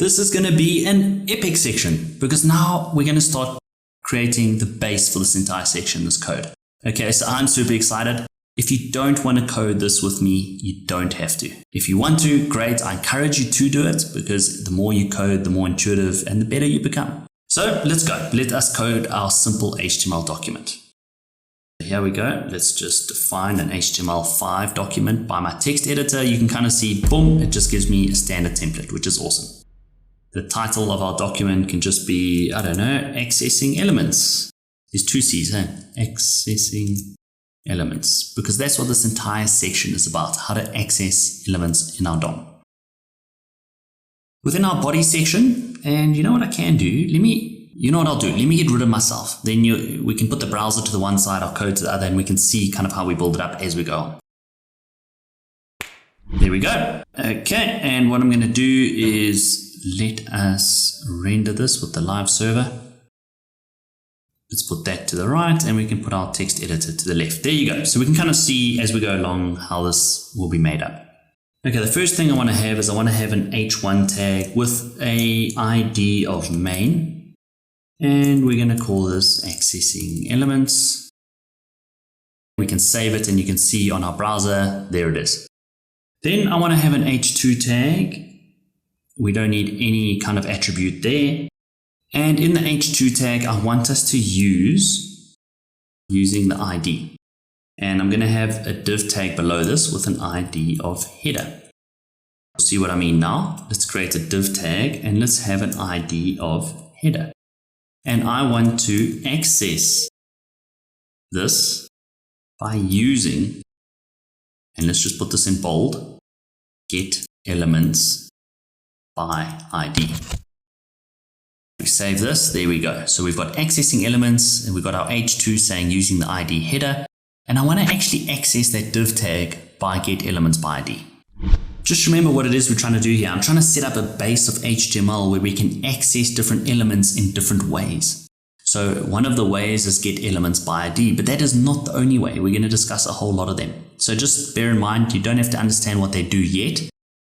This is going to be an epic section because now we're going to start creating the base for this entire section, this code. Okay, so I'm super excited. If you don't want to code this with me, you don't have to. If you want to, great. I encourage you to do it because the more you code, the more intuitive and the better you become. So let's go. Let us code our simple HTML document. Here we go. Let's just define an HTML5 document by my text editor. You can kind of see, boom, it just gives me a standard template, which is awesome. The title of our document can just be, I don't know, accessing elements. There's two C's, huh? Accessing elements, because that's what this entire section is about, how to access elements in our DOM. Within our body section, and you know what I can do? You know what I'll do? Let me get rid of myself. Then we can put the browser to the one side, our code to the other, and we can see kind of how we build it up as we go on. There we go. Okay, and what I'm going to do is let us render this with the live server. Let's put that to the right, and we can put our text editor to the left. There you go. So we can kind of see as we go along how this will be made up. Okay, the first thing I want to have is I want to have an h1 tag with a ID of main. And we're going to call this accessing elements. We can save it and you can see on our browser, there it is. Then I want to have an h2 tag. We don't need any kind of attribute there. And in the h2 tag, I want us to using the ID. And I'm going to have a div tag below this with an ID of header. See what I mean now? Let's create a div tag and let's have an ID of header. And I want to access this by using, and let's just put this in bold, get elements by ID. We save this, there we go. So we've got accessing elements and we've got our h2 saying using the ID header. And I want to actually access that div tag by get elements by ID. Just remember what it is we're trying to do here. I'm trying to set up a base of HTML where we can access different elements in different ways. So one of the ways is get elements by ID, but that is not the only way. We're going to discuss a whole lot of them. So just bear in mind, you don't have to understand what they do yet,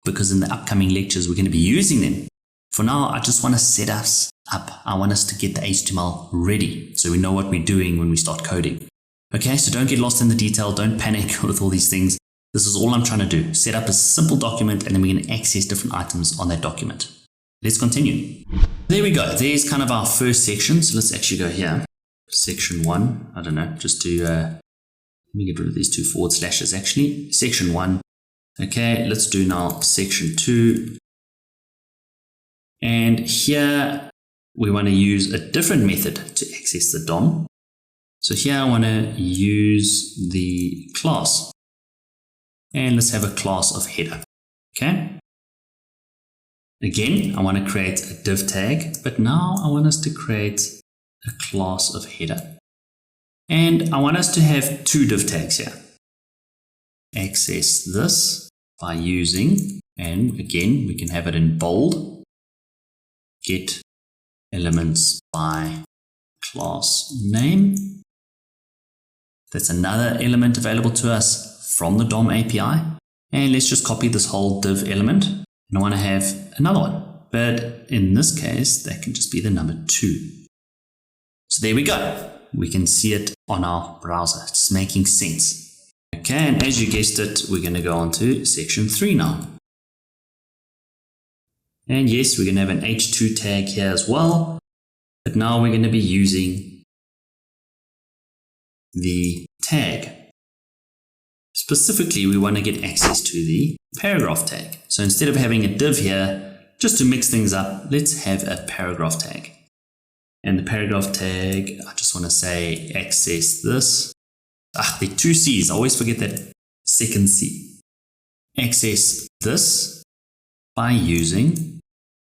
because in the upcoming lectures, we're going to be using them. For now, I just want to set us up. I want us to get the HTML ready so we know what we're doing when we start coding. Okay, so don't get lost in the detail. Don't panic with all these things. This is all I'm trying to do. Set up a simple document and then we're going to access different items on that document. Let's continue. There we go. There's kind of our first section. So let's actually go here. Section 1. I don't know, just to, let me get rid of these two forward slashes actually. Section 1. Okay, let's do now section 2. And here we want to use a different method to access the DOM. So here I want to use the class. And let's have a class of header. Okay. Again, I want to create a div tag, but now I want us to create a class of header. And I want us to have two div tags here. Access this by using, and again, we can have it in bold, get elements by class name. That's another element available to us from the DOM API. And let's just copy this whole div element. And I want to have another one. But in this case, that can just be the number 2. So there we go. We can see it on our browser. It's making sense. Okay, and as you guessed it, we're going to go on to section 3 now. And yes, we're going to have an h2 tag here as well. But now we're going to be using the tag. Specifically, we want to get access to the paragraph tag. So instead of having a div here, just to mix things up, let's have a paragraph tag. And the paragraph tag, I just want to say access this. There are two C's. I always forget that second C. Access this by using,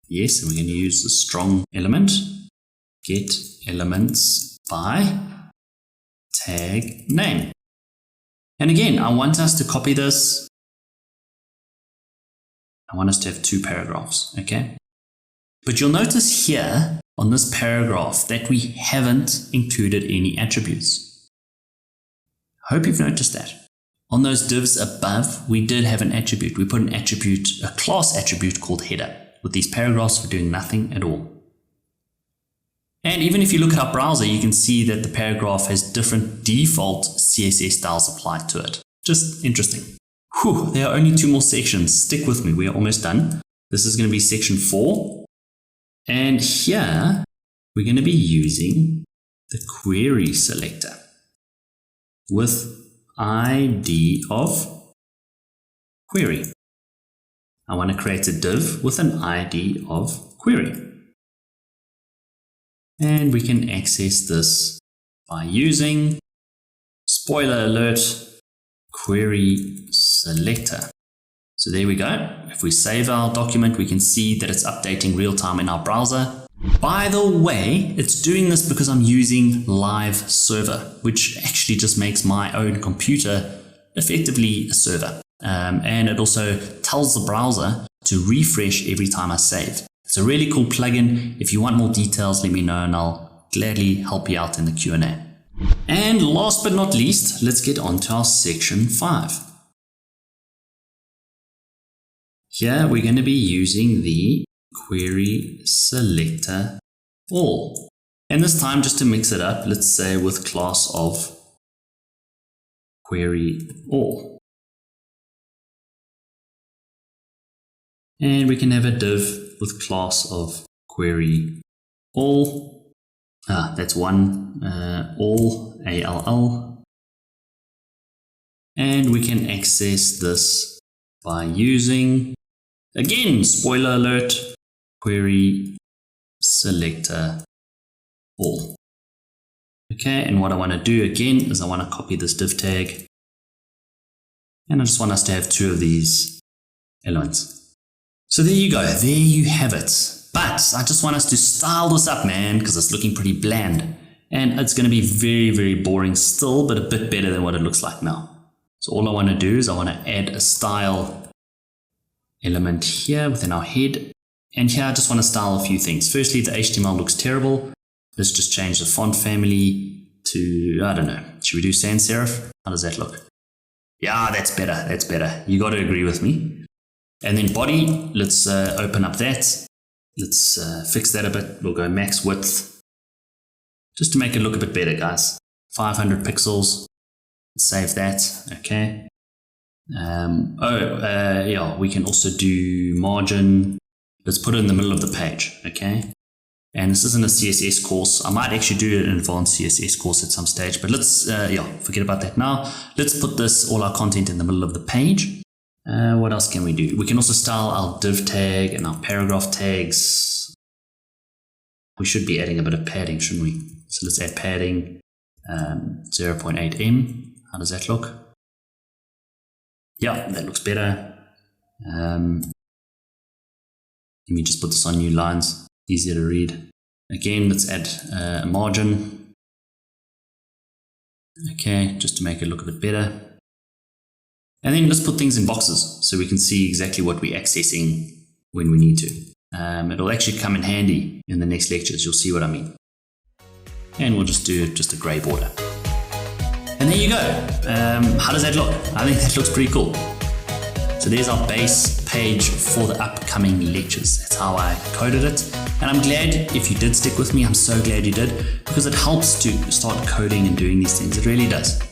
yes, and we're going to use the strong element, get elements by tag name. And again, I want us to copy this. I want us to have two paragraphs, okay? But you'll notice here on this paragraph that we haven't included any attributes. I hope you've noticed that. On those divs above, we did have an attribute. We put an attribute, a class attribute called header. with these paragraphs for doing nothing at all. And even if you look at our browser, you can see that the paragraph has different default CSS styles applied to it. Just interesting. Whew, there are only 2 more sections. Stick with me, we are almost done. This is going to be section 4. And here, we're going to be using the query selector with ID of query. I want to create a div with an ID of query. And we can access this by using, spoiler alert, query selector. So there we go. If we save our document, we can see that it's updating real time in our browser. By the way, it's doing this because I'm using Live Server, which actually just makes my own computer effectively a server. And it also tells the browser to refresh every time I save. It's a really cool plugin. If you want more details, let me know and I'll gladly help you out in the Q&A. And last but not least, let's get on to our section 5. Here we're going to be using the query selector all. And this time, just to mix it up, let's say with class of query all. And we can have a div with class of query all. That's one, all, ALL. And we can access this by using, again, spoiler alert, query selector all. Okay, and what I want to do again is I want to copy this div tag. And I just want us to have 2 of these elements. So there you go, there you have it. But I just want us to style this up, man, because it's looking pretty bland. And it's going to be very, very boring still, but a bit better than what it looks like now. So all I want to do is I want to add a style element here within our head. And here I just want to style a few things. Firstly, the HTML looks terrible. Let's just change the font family to, I don't know, should we do sans serif? How does that look? Yeah, that's better, that's better. You got to agree with me. And then body, let's open up that. Let's fix that a bit. We'll go max width. Just to make it look a bit better, guys. 500 pixels. Let's save that. Okay. Yeah, we can also do margin. Let's put it in the middle of the page. Okay. And this isn't a CSS course. I might actually do an advanced CSS course at some stage, but let's, yeah, forget about that now. Let's put this, all our content in the middle of the page. What else can we do? We can also style our div tag and our paragraph tags. We should be adding a bit of padding, shouldn't we? So let's add padding, 0.8 em. How does that look? Yeah, that looks better. Let me just put this on new lines, easier to read. Again, let's add a margin. Okay, just to make it look a bit better. And then let's put things in boxes so we can see exactly what we're accessing when we need to. It'll actually come in handy in the next lectures. You'll see what I mean. And we'll just do just a gray border. And there you go. How does that look? I think that looks pretty cool. So there's our base page for the upcoming lectures. That's how I coded it. And I'm glad if you did stick with me. I'm so glad you did, because it helps to start coding and doing these things. It really does.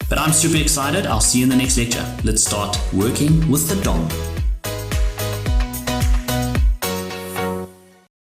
But I'm super excited. I'll see you in the next lecture. Let's start working with the DOM.